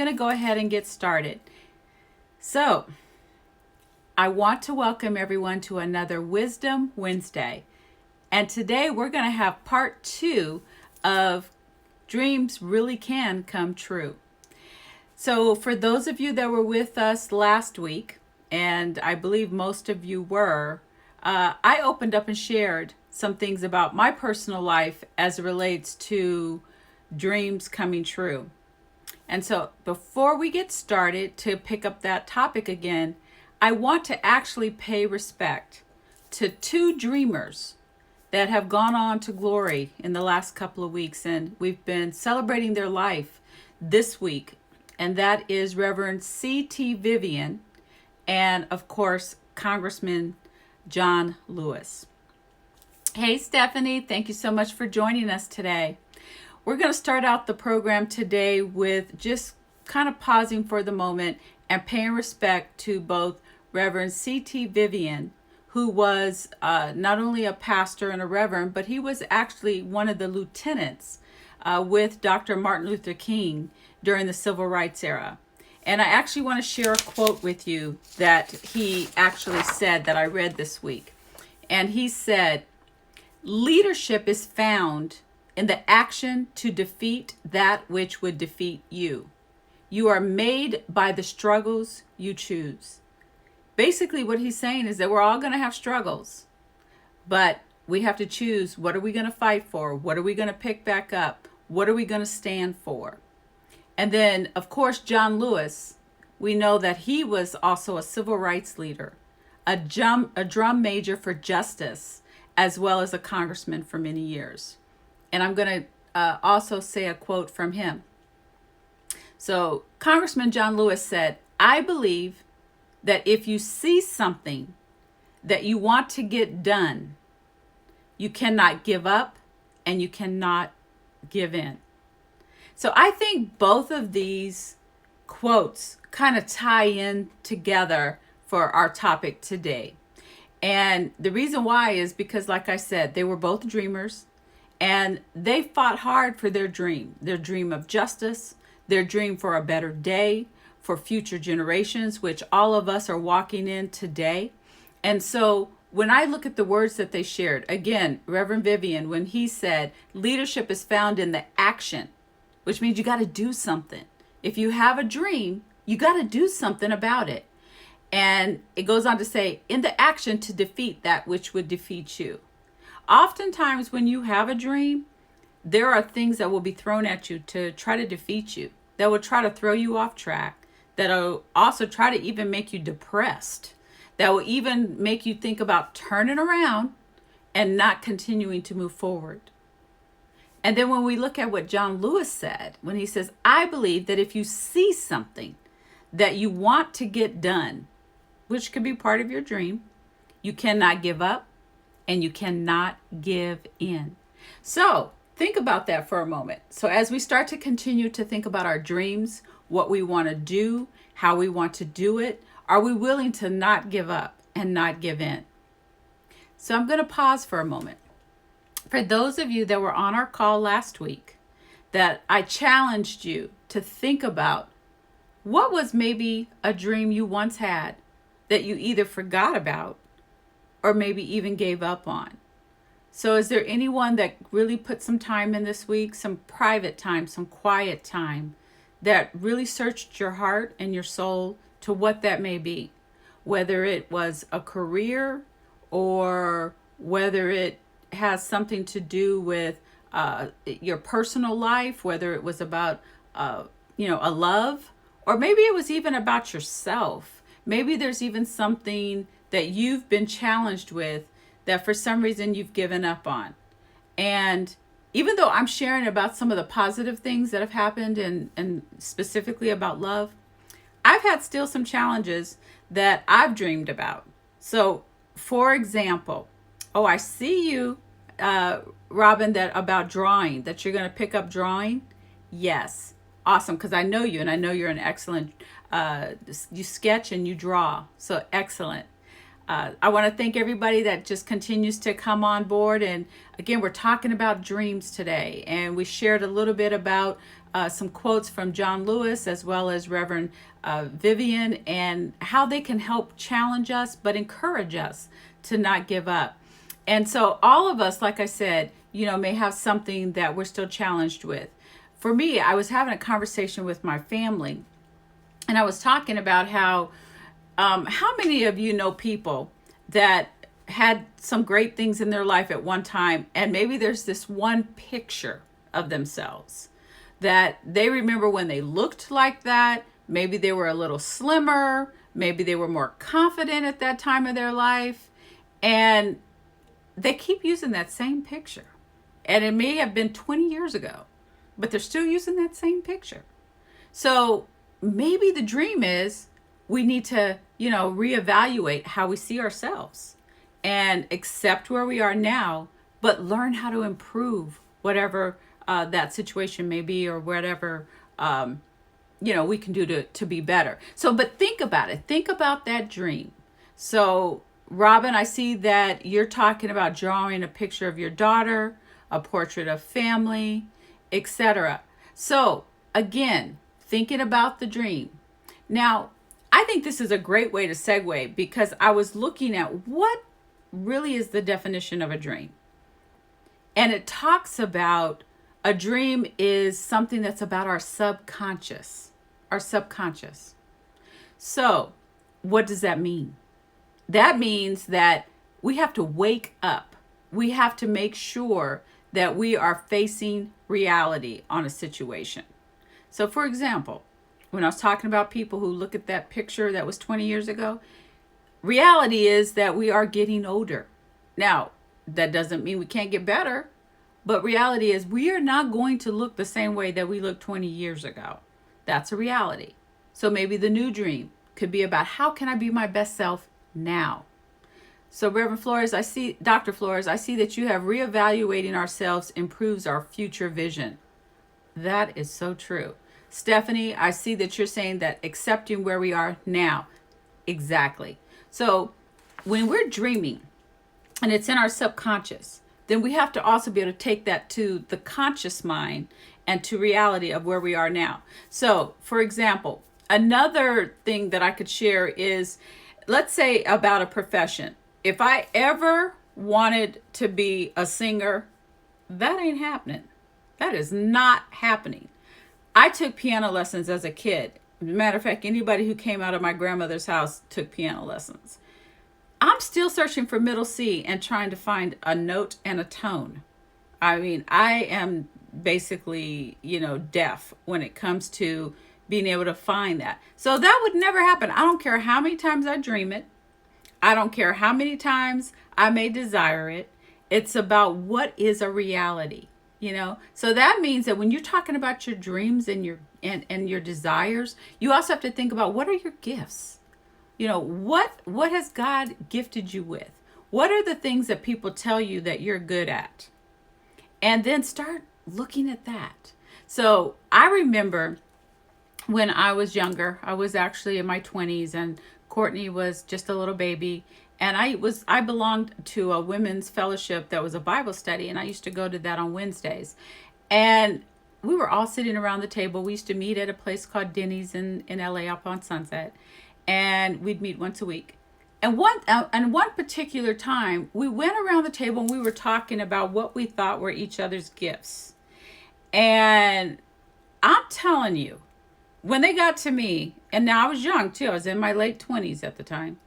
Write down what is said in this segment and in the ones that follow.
Going to go ahead and get started. So, I want to welcome everyone to another Wisdom Wednesday. And today we're going to have part 2 of Dreams Really Can Come True. So, for those of you that were with us last week, and I believe most of you were, I opened up and shared some things about my personal life as it relates to dreams coming true. And so before we get started to pick up that topic again, I want to actually pay respect to 2 dreamers that have gone on to glory in the last couple of weeks. And we've been celebrating their life this week. And that is Reverend C.T. Vivian and, of course, Congressman John Lewis. Hey, Stephanie, thank you so much for joining us today. We're going to start out the program today with just kind of pausing for the moment and paying respect to both Reverend C.T. Vivian, who was not only a pastor and a reverend, but he was actually one of the lieutenants with Dr. Martin Luther King during the Civil Rights era. And I actually want to share a quote with you that he actually said that I read this week. And he said, "Leadership is found in the action to defeat that which would defeat you. You are made by the struggles you choose." Basically, what he's saying is that we're all going to have struggles, but we have to choose, what are we going to fight for? What are we going to pick back up? What are we going to stand for? And then, of course, John Lewis, we know that he was also a civil rights leader, a drum major for justice, as well as a congressman for many years. And I'm going to also say a quote from him. So Congressman John Lewis said, "I believe that if you see something that you want to get done, you cannot give up and you cannot give in." So I think both of these quotes kind of tie in together for our topic today. And the reason why is because, like I said, they were both dreamers. And they fought hard for their dream of justice, their dream for a better day, for future generations, which all of us are walking in today. And so when I look at the words that they shared, again, Reverend Vivian, when he said, leadership is found in the action, which means you got to do something. If you have a dream, you got to do something about it. And it goes on to say, in the action to defeat that which would defeat you. Oftentimes when you have a dream, there are things that will be thrown at you to try to defeat you, that will try to throw you off track, that will also try to even make you depressed, that will even make you think about turning around and not continuing to move forward. And then when we look at what John Lewis said, when he says, "I believe that if you see something that you want to get done, which could be part of your dream, you cannot give up and you cannot give in." So think about that for a moment. So as we start to continue to think about our dreams, what we want to do, how we want to do it, are we willing to not give up and not give in? So I'm going to pause for a moment. For those of you that were on our call last week, that I challenged you to think about what was maybe a dream you once had that you either forgot about or maybe even gave up on. So is there anyone that really put some time in this week, some private time, some quiet time, that really searched your heart and your soul to what that may be? Whether it was a career or whether it has something to do with your personal life, whether it was about a love, or maybe it was even about yourself. Maybe there's even something that you've been challenged with that for some reason you've given up on. And even though I'm sharing about some of the positive things that have happened and specifically about love, I've had still some challenges that I've dreamed about. So for example, I see you, Robin, that about drawing, that you're going to pick up drawing. Yes. Awesome. Because I know you and I know you're an excellent, you sketch and you draw. So excellent. I want to thank everybody that just continues to come on board. And again, we're talking about dreams today. And we shared a little bit about some quotes from John Lewis as well as Reverend Vivian, and how they can help challenge us but encourage us to not give up. And so all of us, like I said, may have something that we're still challenged with. For me, I was having a conversation with my family, and I was talking about how many of you know people that had some great things in their life at one time, and maybe there's this one picture of themselves that they remember when they looked like that. Maybe they were a little slimmer, maybe they were more confident at that time of their life, and they keep using that same picture. And it may have been 20 years ago, but they're still using that same picture. So maybe the dream is we need to, reevaluate how we see ourselves and accept where we are now, but learn how to improve whatever that situation may be, or whatever, we can do to be better. So, but think about it. Think about that dream. So, Robin, I see that you're talking about drawing a picture of your daughter, a portrait of family, etc. So, again, thinking about the dream. Now, I think this is a great way to segue, because I was looking at what really is the definition of a dream. And it talks about a dream is something that's about our subconscious. So, what does that mean? That means that we have to wake up. We have to make sure that we are facing reality on a situation. So, for example, when I was talking about people who look at that picture that was 20 years ago, reality is that we are getting older. Now, that doesn't mean we can't get better, but reality is we are not going to look the same way that we looked 20 years ago. That's a reality. So maybe the new dream could be about, how can I be my best self now? So Reverend Flores, Dr. Flores, I see that you have reevaluating ourselves improves our future vision. That is so true. Stephanie, I see that you're saying that accepting where we are now. Exactly. So when we're dreaming and it's in our subconscious, then we have to also be able to take that to the conscious mind and to reality of where we are now. So, for example, another thing that I could share is, let's say about a profession. If I ever wanted to be a singer, that ain't happening. That is not happening. I took piano lessons as a kid. Matter of fact, anybody who came out of my grandmother's house took piano lessons. I'm still searching for middle C and trying to find a note and a tone. I mean, I am basically, deaf when it comes to being able to find that. So that would never happen. I don't care how many times I dream it. I don't care how many times I may desire it. It's about what is a reality. So that means that when you're talking about your dreams and your desires, you also have to think about, what are your gifts? What has God gifted you with? What are the things that people tell you that you're good at? And then start looking at that. So I remember when I was younger, I was actually in my 20s, and Courtney was just a little baby. And I belonged to a women's fellowship that was a Bible study, and I used to go to that on Wednesdays. And we were all sitting around the table. We used to meet at a place called Denny's in LA up on Sunset, and we'd meet once a week. And one particular time, we went around the table and we were talking about what we thought were each other's gifts. And I'm telling you, when they got to me, and now I was young too, I was in my late 20s at the time.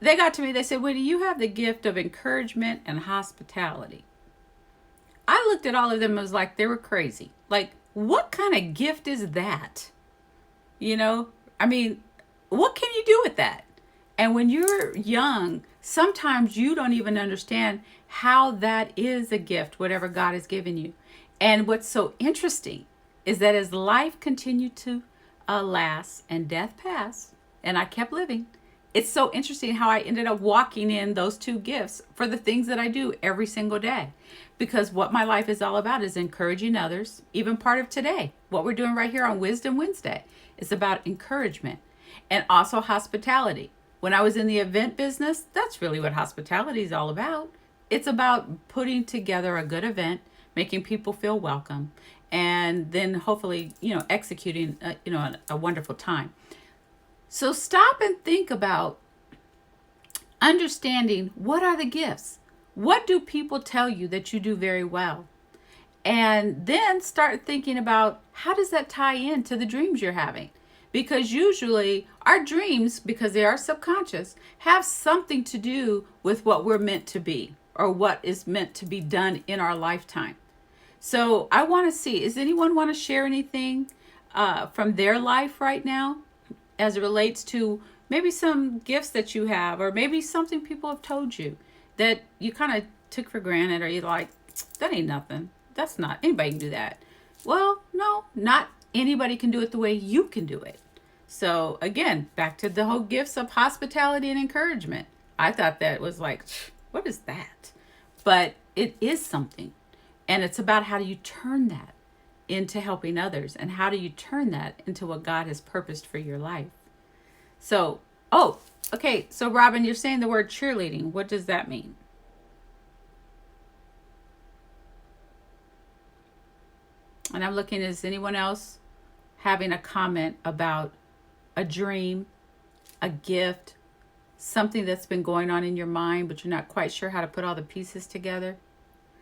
They got to me, they said, Wendy, you have the gift of encouragement and hospitality. I looked at all of them and was like, they were crazy. Like, what kind of gift is that? I mean, what can you do with that? And when you're young, sometimes you don't even understand how that is a gift, whatever God has given you. And what's so interesting is that as life continued to last and death pass, and I kept living, it's so interesting how I ended up walking in those two gifts for the things that I do every single day. Because what my life is all about is encouraging others. Even part of today, what we're doing right here on Wisdom Wednesday, is about encouragement and also hospitality. When I was in the event business, that's really what hospitality is all about. It's about putting together a good event, making people feel welcome, and then hopefully, executing, a wonderful time. So stop and think about understanding, what are the gifts? What do people tell you that you do very well? And then start thinking about, how does that tie into the dreams you're having? Because usually our dreams, because they are subconscious, have something to do with what we're meant to be or what is meant to be done in our lifetime. So I want to see, does anyone want to share anything from their life right now as it relates to maybe some gifts that you have, or maybe something people have told you that you kind of took for granted, or you're like, that ain't nothing. That's not, anybody can do that. Well, no, not anybody can do it the way you can do it. So again, back to the whole gifts of hospitality and encouragement. I thought that was like, what is that? But it is something. And it's about, how do you turn that into helping others? And how do you turn that into what God has purposed for your life? So, okay. So Robin, you're saying the word cheerleading. What does that mean? And I'm looking, is anyone else having a comment about a dream, a gift, something that's been going on in your mind, but you're not quite sure how to put all the pieces together?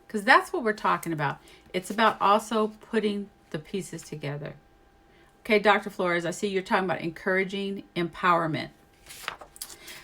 Because that's what we're talking about. It's about also putting the pieces together. Okay, Dr. Flores, I see you're talking about encouraging empowerment.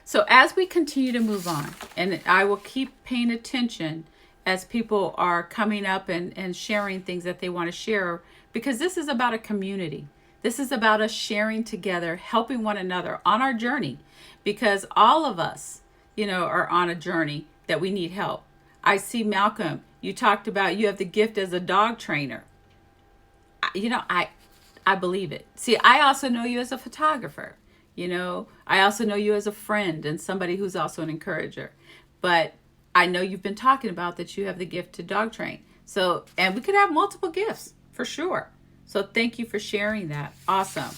So as we continue to move on, and I will keep paying attention as people are coming up and sharing things that they want to share, because this is about a community. This is about us sharing together, helping one another on our journey, because all of us, are on a journey that we need help. I see Malcolm, you talked about you have the gift as a dog trainer. I believe it. See, I also know you as a photographer. I also know you as a friend and somebody who's also an encourager. But I know you've been talking about that you have the gift to dog train. So, and we could have multiple gifts for sure. So thank you for sharing that. Awesome.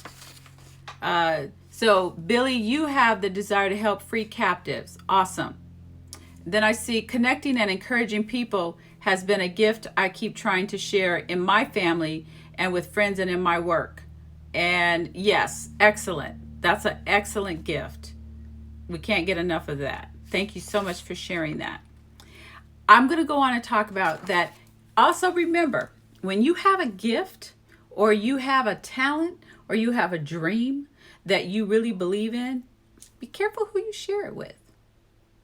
So Billy, you have the desire to help free captives. Awesome. Then I see connecting and encouraging people has been a gift I keep trying to share in my family and with friends and in my work. And yes, excellent. That's an excellent gift. We can't get enough of that. Thank you so much for sharing that. I'm going to go on and talk about that. Also remember, when you have a gift or you have a talent or you have a dream that you really believe in, be careful who you share it with.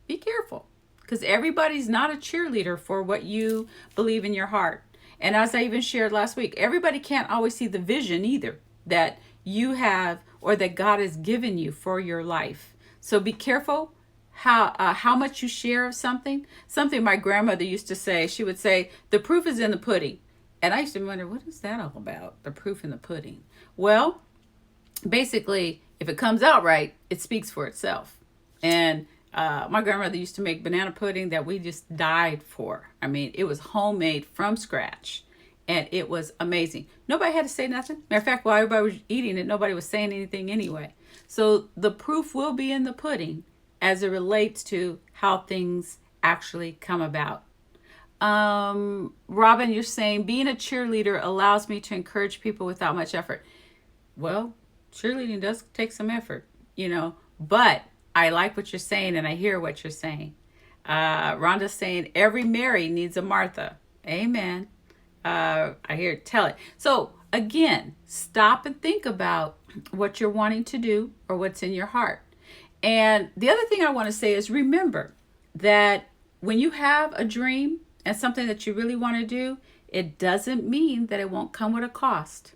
Be careful, because everybody's not a cheerleader for what you believe in your heart. And as I even shared last week, everybody can't always see the vision either that you have or that God has given you for your life. So be careful how much you share of something. Something my grandmother used to say, she would say, the proof is in the pudding. And I used to wonder, what is that all about? The proof in the pudding. Well, basically, if it comes out right, it speaks for itself. And my grandmother used to make banana pudding that we just died for. I mean, it was homemade from scratch. And it was amazing. Nobody had to say nothing. Matter of fact, while everybody was eating it, nobody was saying anything anyway. So the proof will be in the pudding as it relates to how things actually come about. Robin, you're saying being a cheerleader allows me to encourage people without much effort. Well, cheerleading does take some effort, but I like what you're saying and I hear what you're saying. Rhonda's saying every Mary needs a Martha. Amen. I hear, tell it. So again, stop and think about what you're wanting to do or what's in your heart. And the other thing I want to say is remember that when you have a dream and something that you really want to do, it doesn't mean that it won't come with a cost.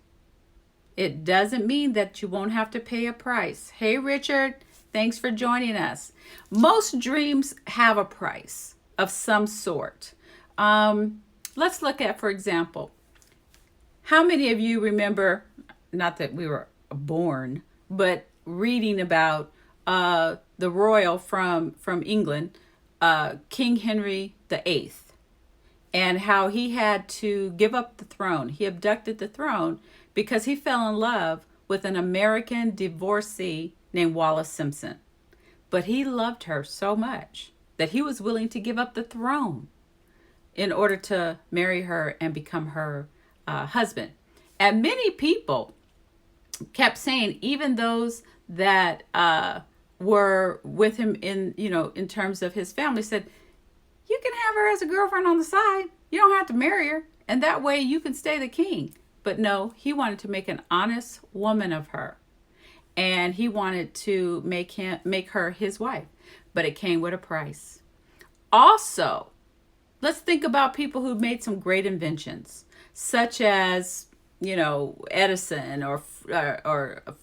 It doesn't mean that you won't have to pay a price. Hey, Richard, thanks for joining us. Most dreams have a price of some sort. Let's look at, for example, how many of you remember, not that we were born, but reading about the royal from England, King Henry VIII, and how he had to give up the throne. He abducted the throne because he fell in love with an American divorcee named Wallis Simpson. But he loved her so much that he was willing to give up the throne in order to marry her and become her husband. And many people kept saying, even those that were with him in terms of his family, said, you can have her as a girlfriend on the side. You don't have to marry her. And that way you can stay the king. But no, he wanted to make an honest woman of her. And he wanted to make her his wife. But it came with a price. Also, let's think about people who made some great inventions, such as, Edison or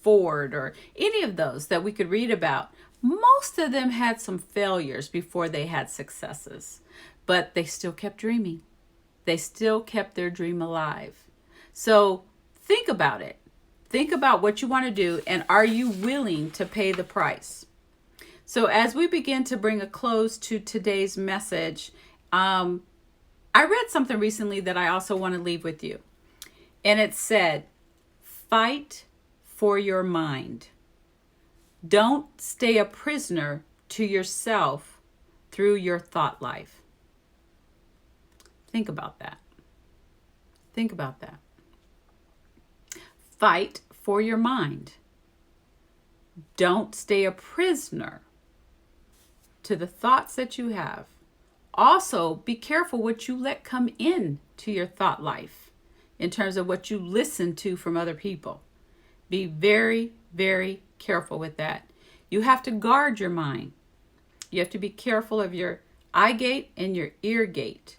Ford or any of those that we could read about. Most of them had some failures before they had successes, but they still kept dreaming. They still kept their dream alive. So think about it. Think about what you want to do, and are you willing to pay the price? So as we begin to bring a close to today's message, I read something recently that I also want to leave with you. And it said, fight for your mind. Don't stay a prisoner to yourself through your thought life. Think about that. Think about that. Fight for your mind. Don't stay a prisoner to the thoughts that you have. Also, be careful what you let come in to your thought life in terms of what you listen to from other people. Be very, very careful with that. You have to guard your mind. You have to be careful of your eye gate and your ear gate,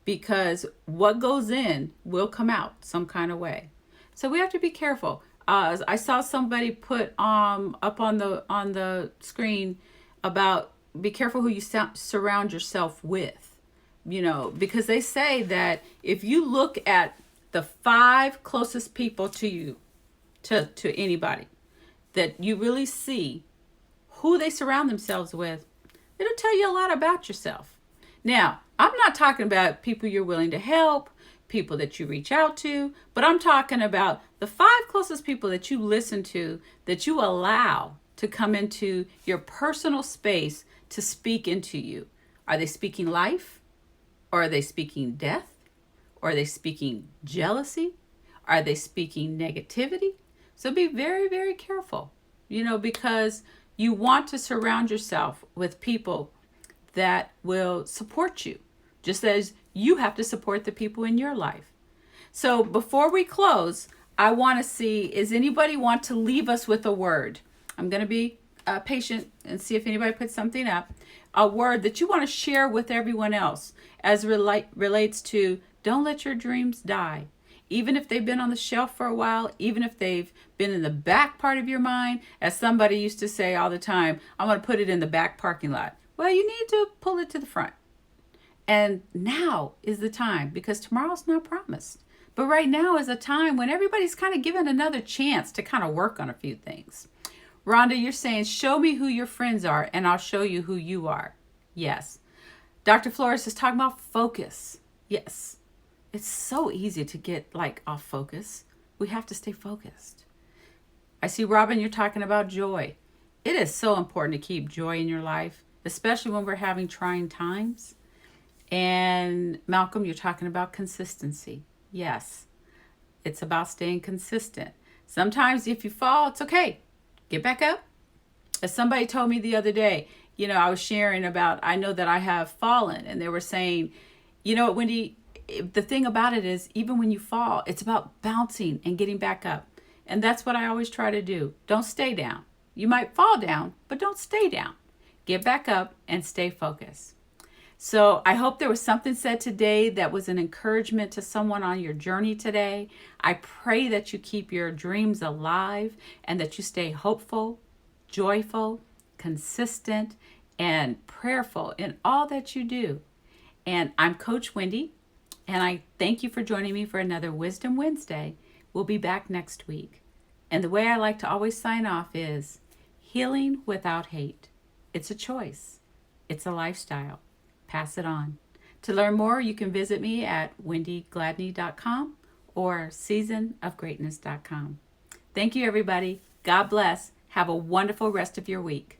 because what goes in will come out some kind of way. So we have to be careful. I saw somebody put up on the screen about be careful who you surround yourself with, because they say that if you look at the 5 closest people to you, to anybody, that you really see who they surround themselves with, it'll tell you a lot about yourself. Now, I'm not talking about people you're willing to help, people that you reach out to, but I'm talking about the 5 closest people that you listen to, that you allow to come into your personal space to speak into you. Are they speaking life? Or are they speaking death? Or are they speaking jealousy? Are they speaking negativity? So be very, very careful, because you want to surround yourself with people that will support you, just as you have to support the people in your life. So before we close, I want to see, is anybody want to leave us with a word? I'm going to be patient and see if anybody puts something up. A word that you want to share with everyone else as relates to don't let your dreams die. Even if they've been on the shelf for a while, even if they've been in the back part of your mind, as somebody used to say all the time, I'm going to put it in the back parking lot. Well, you need to pull it to the front. And now is the time, because tomorrow's not promised. But right now is a time when everybody's kind of given another chance to kind of work on a few things. Rhonda, you're saying, show me who your friends are and I'll show you who you are. Yes. Dr. Flores is talking about focus. Yes. It's so easy to get off focus. We have to stay focused. I see, Robin, you're talking about joy. It is so important to keep joy in your life, especially when we're having trying times. And Malcolm, you're talking about consistency. Yes, it's about staying consistent. Sometimes if you fall, it's okay. Get back up. As somebody told me the other day, I was sharing about, I know that I have fallen, and they were saying, Wendy, the thing about it is, even when you fall, it's about bouncing and getting back up. And that's what I always try to do. Don't stay down. You might fall down, but don't stay down. Get back up and stay focused. So I hope there was something said today that was an encouragement to someone on your journey today. I pray that you keep your dreams alive and that you stay hopeful, joyful, consistent, and prayerful in all that you do. And I'm Coach Wendy, and I thank you for joining me for another Wisdom Wednesday. We'll be back next week. And the way I like to always sign off is healing without hate. It's a choice. It's a lifestyle. Pass it on. To learn more, you can visit me at wendygladney.com or seasonofgreatness.com. Thank you, everybody. God bless. Have a wonderful rest of your week.